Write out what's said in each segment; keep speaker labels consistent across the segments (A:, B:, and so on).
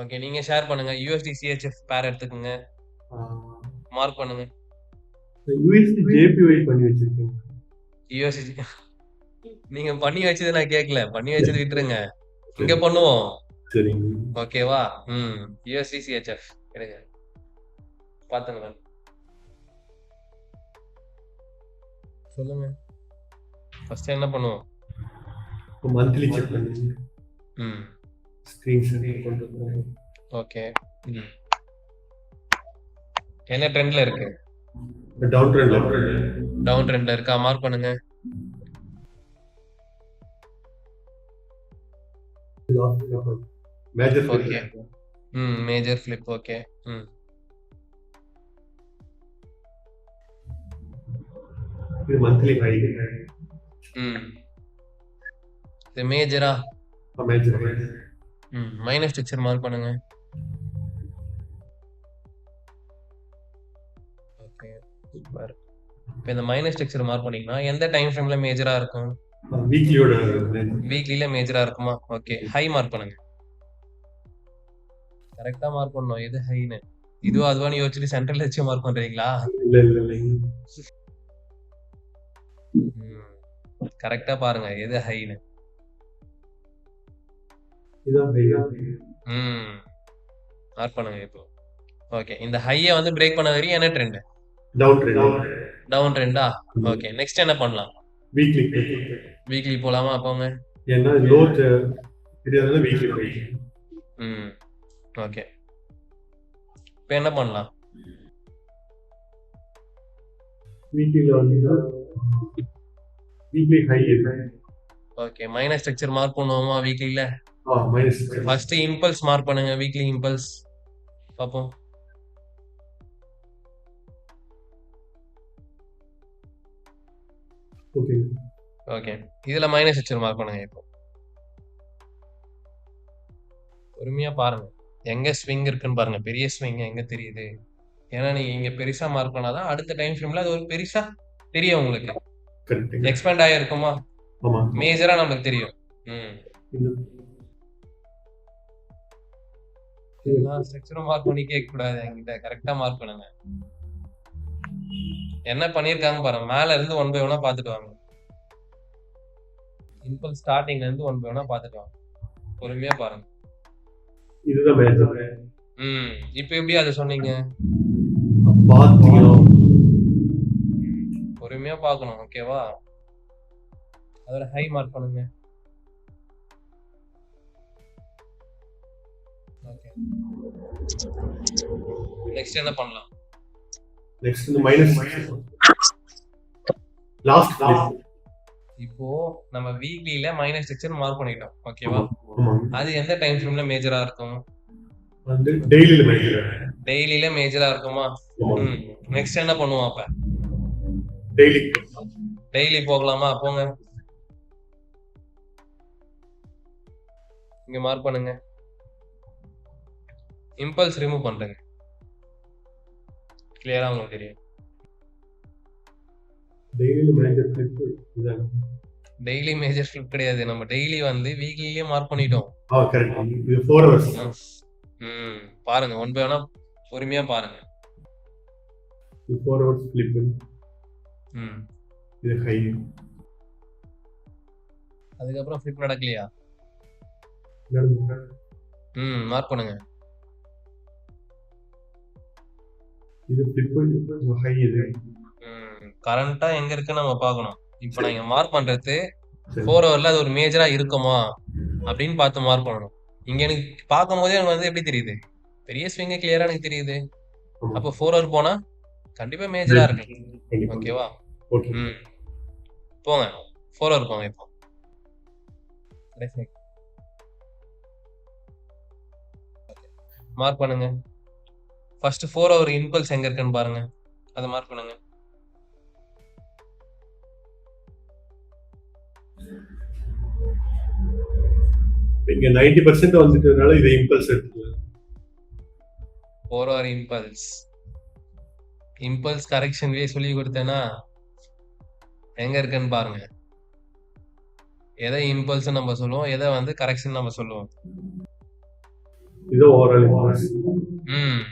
A: Okay. நீங்க share பண்ணுங்க. USD CHF பேர் எடுத்துக்கங்க. மார்க் பண்ணுங்க.
B: யூஎஸ்டி ஜேபிஒய் பண்ணி வச்சிருக்கேன்.
A: USD நீங்க பண்ணி வச்சது நான் கேட்கல. பண்ணி வச்சது விட்டுருங்க. இங்க பண்ணுவோம்.
B: சரிங்க.
A: ஓகேவா? USD CHF எடுங்க. பாத்துங்க. சொல்லுங்க. ஃபர்ஸ்ட் என்ன பண்ணுவோம்?
B: மந்த்லி செக் பண்ணுங்க. ஸ்கிரீன்ஷாட் கொண்டு வரேன்.
A: ஓகே. என்ன ட்ரெண்ட்ல இருக்கு?
B: டவுன் ட்ரெண்ட்ல
A: டவுன் ட்ரெண்ட்ல இருக்கா? மார்க் பண்ணுங்க.
B: Major
A: okay. Major flip. Okay.
B: இது மந்த்லி ஹை.
A: இது மேஜரா?
B: Major high.
A: Minus structure mark பண்ணுங்க. ஓகே. சூப்பர். இப்போ இந்த மைனஸ் ஸ்ட்ரக்சர் மார்க் பண்ணீங்கன்னா எந்த டைம் ஃப்ரேம்ல மேஜரா இருக்கும்?
B: வீக்லியோட
A: வீக்லில மேஜரா இருக்குமா? ஓகே. ஹை மார்க் பண்ணுங்க. கரெக்டா மார்க் பண்ணணும். எது ஹைன்னு இதுவா அதுவான்னு யோசிச்சுட்டு சென்ட்ரல் வச்சு மார்க் பண்றீங்களா?
B: இல்ல.
A: கரெக்டா பாருங்க எது ஹைன்னு.
B: இதான் ஹை.
A: மார்க் பண்ணுங்க இப்போ. ஓகே. இந்த ஹையை வந்து பிரேக் பண்ண வரையும் என்ன ட்ரெண்ட்? டவுன் ட்ரெண்டா? ஓகே. நெக்ஸ்ட் என்ன பண்ணலாம்? வீக்லி போலாமா? போங்க.
B: ஏன்னா லோ தெரியாதனால வீக்லி ஹை.
A: ஓகே. இப்போ என்ன பண்ணலாம்?
B: வீக்லில வந்து வீக்லி ஹை இருக்கு.
A: ஓகே. மைனஸ் ஸ்ட்ரக்சர் மார்க் பண்ணுவோமா வீக்லில?
B: மைனஸ்.
A: ஃபர்ஸ்ட் இம்பல்ஸ் மார்க் பண்ணுங்க. வீக்லி இம்பல்ஸ் பாப்போம். ஓகே. இதுல மைனஸ் ஸ்ட்ரக்சர் மார்க் பண்ணுங்க. இப்போ பொறுமையா பாருங்க. எங்க ஸ்விங் இருக்குன்னு பாருங்க. பெரிய ஸ்விங் எங்க தெரியுது? ஏன்னா நீங்க இங்க பெருசா மார்க் பண்ணாதான் அடுத்த டைம் ஃப்ரேம்ல அது ஒரு பெருசா தெரியும் உங்களுக்கு. எக்ஸ்பேண்ட் ஆகிருக்குமா? மேஜரா நமக்கு தெரியும். எல்லா ஸ்ட்ரக்சரும் மார்க் பண்ணி கேட்க கூடாது என்கிட்ட. கரெக்டா மார்க் பண்ணுங்க. என்ன பண்ணிருக்காங்க பாருங்க. மேல இருந்து 1 by 1 பாத்துட்டு வாங்க. இம்பல்ஸ் ஸ்டார்டிங்ல இருந்து 1 by 1 பாத்துட்டு வாங்க. பொறுமையா பாருங்க.
B: இதுதான் மேஜர்.
A: இப்போ எப்படி அதை சொன்னீங்க? பொறுமையா பார்க்கணும். ஓகேவா? அதோட ஹை மார்க் பண்ணுங்க. ஓகே. நெக்ஸ்ட் என்ன பண்ணலாம்?
B: நெக்ஸ்ட் இந்த மைனஸ் லாஸ்ட்
A: இப்போ நம்ம வீக்லில மைனஸ் ஸ்ட்ரக்சர் மார்க் பண்ணிட்டோம். ஓகேவா? அது எந்த டைம் ஃப்ரேம்ல மேஜரா இருக்கும்?
B: வந்து டெய்லில மேஜரா.
A: டெய்லில மேஜரா இருக்குமா? நெக்ஸ்ட் என்ன பண்ணுவோம் அப்ப? டெய்லி போகலாமா? போங்க. இங்க மார்க் பண்ணுங்க. இம்பல்ஸ் ரிமூவ் பண்றேங்க. கிளியரா உங்களுக்கு தெரியும். டெய்லி மேஜர் ஃபிளிப் கிடையாது. நம்ம டெய்லி வந்து வீக்லியே மார்க் பண்ணிட்டோம்.
B: இது 4 hours.
A: பாருங்க 1 by 1 பொறுமையா பாருங்க.
B: 4 hours ஃபிளிப். இது ஹை.
A: அதுக்கப்புறம் ஃபிளிப் நடக்கலையா? மார்க் பண்ணுங்க.
B: இது ஃபிளிப் ஹை. இது
A: கரண்டா எங்க இருக்கு நம்ம பார்க்கணும். இப்போ நான் இங்க மார்க் பண்றது 4 hourல அது ஒரு மேஜரா இருக்குமா அப்படின்னு பார்த்து மார்க் பண்ணணும். இங்க எனக்கு பார்க்கும்போதே எனக்கு வந்து எப்படி தெரியுது? பெரிய ஸ்விங்க கிளியரா எனக்கு தெரியுது. அப்போ 4 hour போனா கண்டிப்பா மேஜரா இருக்கு. ஓகேவா? போங்க 4 hour போங்க. இப்போ மார்க் பண்ணுங்க. ஃபர்ஸ்ட் 4 hour இம்பல்ஸ் எங்க இருக்குன்னு பாருங்க. அதை மார்க் பண்ணுங்க.
B: இங்க 90% வந்துட்டதுனால இது இம்பல்ஸ் எடுத்துக்கலாம்.
A: 4 hour இம்பல்ஸ் கரெக்ஷன்லயே சொல்லி கொடுத்தேன்னா எங்க இருக்குன்னு பாருங்க. எதை இம்பல்ஸ் நம்ம சொல்லுவோம், எதை வந்து கரெக்ஷன் நம்ம சொல்லுவோம்.
B: இது ஓவரால் இம்பாக்ட்.
A: ம்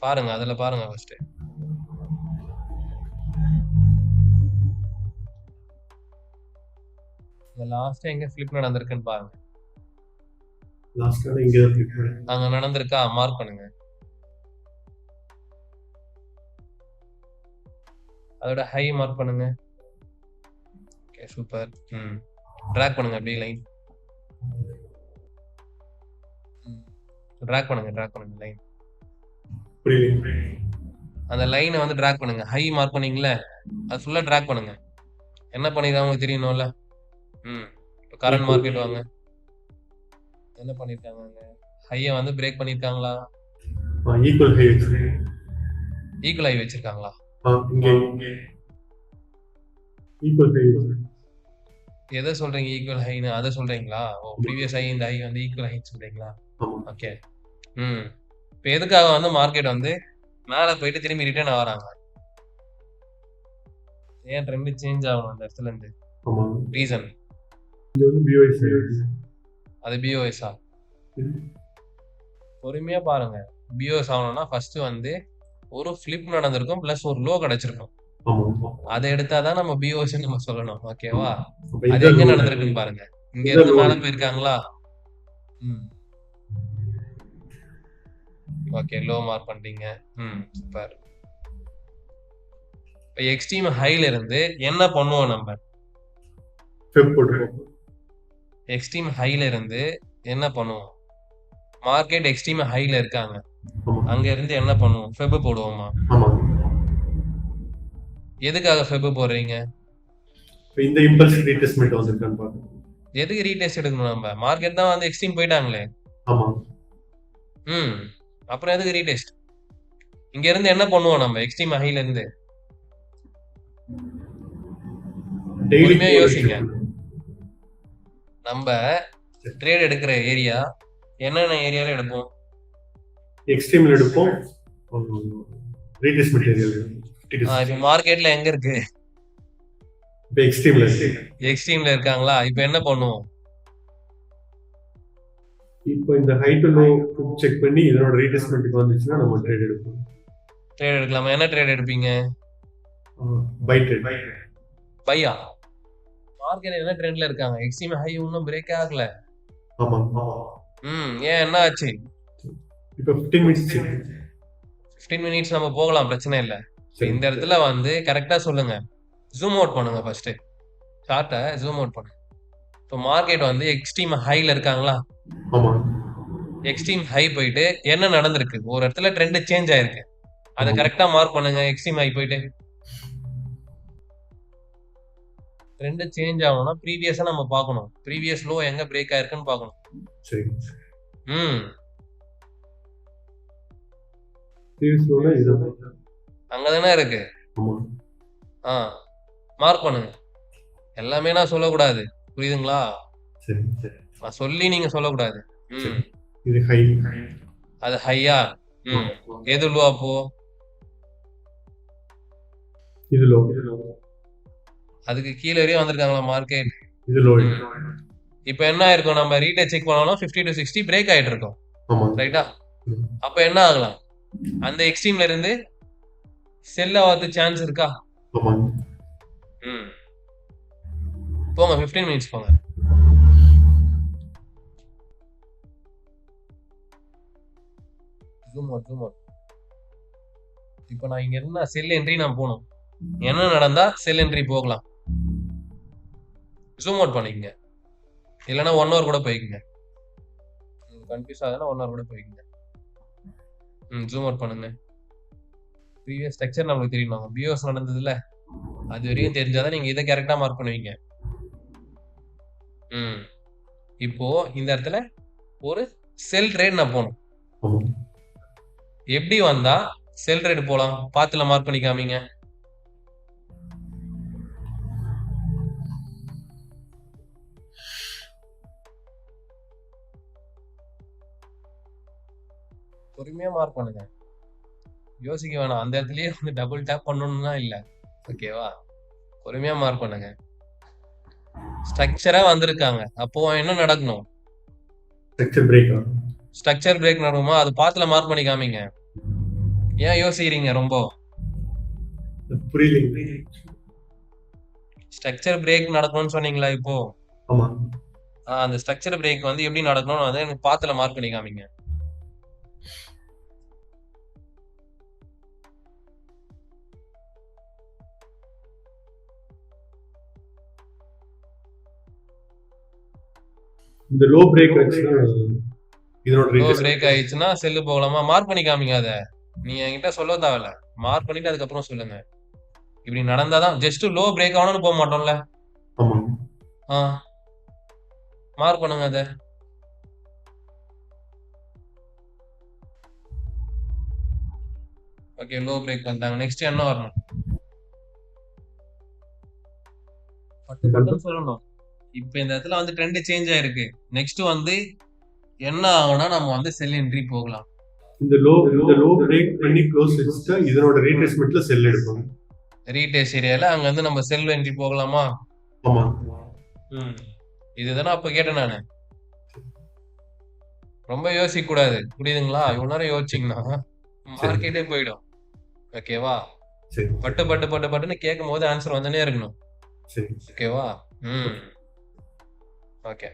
A: பாருங்க, அதுல பாருங்க ஃபர்ஸ்ட். இந்த லாஸ்ட் எங்க ஃபிளிப் நடந்திருக்குன்னு பாருங்க.
B: லாஸ்டா இங்க தான் கிளிக் பண்ணேன்.
A: அங்க நடந்திருக்கா மார்க் பண்ணுங்க. அதோட ஹை மார்க் பண்ணுங்க. Okay super. டிராக் பண்ணுங்க அப்படியே லைன். டிராக் பண்ணுங்க லைன்.
B: புரியல.
A: அந்த லைனை வந்து டிராக் பண்ணுங்க. ஹை மார்க் பண்ணீங்களே அது ஃபுல்லா டிராக் பண்ணுங்க. என்ன பண்ணிருக்காங்க உங்களுக்கு தெரியணும்ல. கரண்ட் மார்க்கெட் வாங்க. என்ன பண்ணிருக்காங்க அங்க? ஹையை வந்து பிரேக் பண்ணிருக்காங்களா?
B: ஈக்குவல் ஹை வச்சிருக்கேன்.
A: ஈக்குவல் ஹை வச்சிருக்காங்களா?
B: இங்க ஈக்குவல் ஹை.
A: எதை சொல்றீங்க ஈக்குவல் ஹைன்னு? அதை சொல்றீங்களா? ஓ ப்ரீவியஸ் ஹை இந்த ஹை வந்து ஈக்குவல் ஹைன்னு சொல்றீங்களா? ஓகே. இப்போ எதுக்காக வந்து மார்க்கெட் வந்து மேலே போயிட்டு திரும்பி ரிட்டர்ன் ஆகிறாங்க? ஏன் ட்ரெண்ட் சேஞ்ச் ஆகணும் அந்த இடத்துல இருந்து? ரீசன்
B: இங்க வந்து பிஓஎஸ்.
A: அது பிஓஎஸ்ஆ? பொறுமையா பாருங்க. பிஓஎஸ் ஆகணும்னா ஃபர்ஸ்ட் வந்து ஒரு ஃபிளிப் நடந்திருக்கும் பிளஸ் ஒரு லோ கிடைச்சிருக்கும். அதை எடுத்தாதான் நம்ம பிஓஎஸ் நம்ம சொல்லணும். ஓகேவா? அது எங்க நடந்திருக்குன்னு பாருங்க. இங்க இருந்து மேல போயிருக்காங்களா? ஓகே லோ மார்க் பண்றீங்க. சூப்பர். இப்போ எக்ஸ்ட்ரீம் ஹைல இருந்து என்ன பண்ணுவோம் நம்ம? எக்ஸ்ட்ரீம் ஹைல இருந்து என்ன பண்ணுவோம்? மார்க்கெட் எக்ஸ்ட்ரீம் ஹைல இருக்காங்க, அங்க இருந்து என்ன பண்ணுவோம்? ஃபெப் போடுவோமா? எதுக்காக ஃபெப் போடுறீங்க?
B: இந்த இம்பல்ஸ் ரீடெஸ்ட்மென்ட் வந்திருக்கான்னு பாருங்க.
A: எதுக்கு ரீடெஸ்ட் எடுக்கணும்? நம்ம மார்க்கெட் தான் வந்து எக்ஸ்ட்ரீம் போயிட்டாங்களே.
B: ஆமா.
A: அப்புறம் எதுக்கு ரீடெஸ்ட்? இங்க இருந்து என்ன பண்ணுவோம் நம்ம எக்ஸ்ட்ரீம் ஹைல இருந்து? பொறுமையா யோசிங்க. நம்ம ட்ரேட் எடுக்கிற ஏரியா என்னென்ன ஏரியால எடுப்போம்?
B: எக்ஸ்ட்ரீம்ல எடுப்போம், ரீடெஸ்ட்மென்ட் ஏரியால.
A: இப்போ மார்க்கெட்ல எங்க இருக்கு?
B: இப்போ எக்ஸ்ட்ரீம்ல.
A: எக்ஸ்ட்ரீம்ல இருக்காங்களா? இப்போ என்ன பண்ணுவோம்?
B: இப்போ இந்த ஹை டு லோ செக் பண்ணி இதனோட ரீடெஸ்ட்மென்ட்க்கு வந்துச்சுன்னா நம்ம ட்ரேட் எடுப்போம்.
A: ட்ரேட் எடுக்கலாமா? என்ன ட்ரேட் எடுப்பீங்க?
B: By trade.
A: பையா? மார்க்கெட் என்ன ட்ரெண்ட்ல இருக்காங்க? எக்ஸ்ட்ரீம் ஹை இன்னும் பிரேக் ஆகல.
B: ஆமா.
A: ஏன் என்ன ஆச்சு?
B: இப்போ 15 மினிட்ஸ்.
A: 15 மினிட்ஸ் நம்ம போகலாம், பிரச்சனை இல்ல. இந்த இடத்துல வந்து கரெக்டா சொல்லுங்க. ஜூம் அவுட் பண்ணுங்க ஃபர்ஸ்ட். சார்ட்டை ஜூம் அவுட் பண்ணுங்க. இப்போ மார்க்கெட் வந்து எக்ஸ்ட்ரீம் ஹைல இருக்காங்களா?
B: ஆமா.
A: எக்ஸ்ட்ரீம் ஹை போயிட்டு என்ன நடந்திருக்கு? ஒரு இடத்துல ட்ரெண்ட் சேஞ்ச் ஆயிருக்கு. அதை கரெக்டா மார்க் பண்ணுங்க. எக்ஸ்ட்ரீம் ஹை போயிட்டு ட்ரெண்ட் சேஞ்ச் ஆகணும்னா ப்ரீவியஸா நம்ம பார்க்கணும். ப்ரீவியஸ் லோ எங்க பிரேக் ஆயிருக்குன்னு பார்க்கணும்.
B: சரி.
A: அங்கதானே இருக்கு. மார்க் பண்ணுங்க. எல்லாமே நான் சொல்லக்கூடாது, புரியுதுங்களா?
B: சரி.
A: நான் சொல்லி நீங்க சொல்லக்கூடாது.
B: இது ஹை.
A: அது ஹையா? எது லோ அப்போ?
B: இது லோ.
A: அதுக்கு கீழே வரையும் வந்திருக்காங்களா மார்க்கெட்?
B: இது லோ.
A: இப்போ என்ன ஆயிருக்கும்? நம்ம ரீடெஸ்ட் செக் பண்ணாலும் 50 to 60 பிரேக் ஆயிட்டு இருக்கோம். ரைட்டா? அப்ப என்ன ஆகலாம்? அந்த எக்ஸ்ட்ரீம்ல இருந்து செல் ஆவது சான்ஸ் இருக்கா? போங்க 15 மினிட்ஸ் போங்க. இப்போ நான் இங்க இருந்தா செல் என்ட்ரி நான் போகணும். என்ன நடந்தா செல் என்ட்ரி போகலாம்? ஜூம் அவுட் பண்ணிக்கங்க. இல்லைன்னா 1 hour கூட போய்க்குங்க. கன்ஃபியூஸ் ஆகுதுன்னா 1 hour கூட போய்க்குங்க. ஜூம் அவுட் பண்ணுங்க. ப்ரீவியஸ் ஸ்ட்ரக்சர் நம்மளுக்கு தெரியணும். பிஓஎஸ் நடந்ததுல அது வரையும் தெரிஞ்சாதான் நீங்க இதை கரெக்டா மார்க் பண்ணுவீங்க. இப்போ இந்த இடத்துல ஒரு செல் ட்ரேட் நான் போகணும். எப்படி வந்தா செல் ட்ரேட் போலாம்? பாத்துல மார்க் பண்ணி காமிங்க. பொறுமையா மார்க் பண்ணுங்க. யோசிக்க வேணாம். அந்த இடத்துலயே வந்து டபுள் டேப் பண்ணணும்னா இல்ல. ஓகேவா? பொறுமையா மார்க் பண்ணுங்க. ஸ்ட்ரக்சரா வந்திருக்காங்க. அப்போ என்ன நடக்கணும்?
B: ஸ்ட்ரக்சர் பிரேக் ஆகும்.
A: ஸ்ட்ரக்சர் பிரேக் நடக்குமா, அது பாத்துல மார்க் பண்ணி காமிங்க. ஏன் யோசிக்கிறீங்க ரொம்ப?
B: புரியலைங்க.
A: ஸ்ட்ரக்சர் பிரேக் நடக்கணும்னு சொன்னீங்களா இப்போ?
B: ஆமா.
A: அந்த ஸ்ட்ரக்சர் பிரேக் வந்து எப்படி நடக்கணும்னு வந்து எனக்கு பாத்துல மார்க் பண்ணி காமிங்க.
B: இந்த லோ பிரேக் ஆச்சுன்னா இதனோட
A: லோ பிரேக்
B: ரீட்ரேஸ்மெண்ட்.
A: ஆயிடுச்சுன்னா செல்லு போகலாமா? மார்க் பண்ணி காமிங்க அத. நீ என்கிட்ட சொல்ல தேவையில்ல. மார்க் பண்ணிட்டு அதுக்கப்புறம் சொல்லுங்க. இப்படி நடந்தாதான் ஜஸ்ட் லோ பிரேக் ஆகணும்னு போக மாட்டோம்ல.
B: ஆமா.
A: மார்க் பண்ணுங்க அத. ஓகே, லோ பிரேக் பண்ணிட்டாங்க. நெக்ஸ்ட் என்ன வரணும்? பட்டு பட்டுன்னு சொல்லணும். இப்ப இந்த இடத்துல வந்து ட்ரெண்ட் சேஞ்ச் ஆயிருக்கு. நெக்ஸ்ட் வந்து என்ன ஆகும்னா நம்ம வந்து செல் என்ட்ரி போகலாம்.
B: இந்த லோ பிரேக் பண்ணி க்ளோஸ் வச்சுட்டா இதனோட ரீட்ரேஸ்மெண்ட்ல செல் எடுப்பாங்க.
A: ரீடேஸ் ஏரியால அங்க வந்து நம்ம செல் என்ட்ரி போகலாமா?
B: ஆமா.
A: இதுதானே அப்ப கேட்டேன் நானு. ரொம்ப யோசிக்க கூடாது, புரியுதுங்களா? இவ்வளவு நேரம் யோசிச்சீங்கன்னா மார்க்கெட்டே போயிடும். ஓகேவா?
B: சரி.
A: பட்டு பட்டு பட்டு பட்டுன்னு கேட்கும் போது ஆன்சர் வந்துனே இருக்கணும்.
B: சரி.
A: ஓகேவா? ஓகே.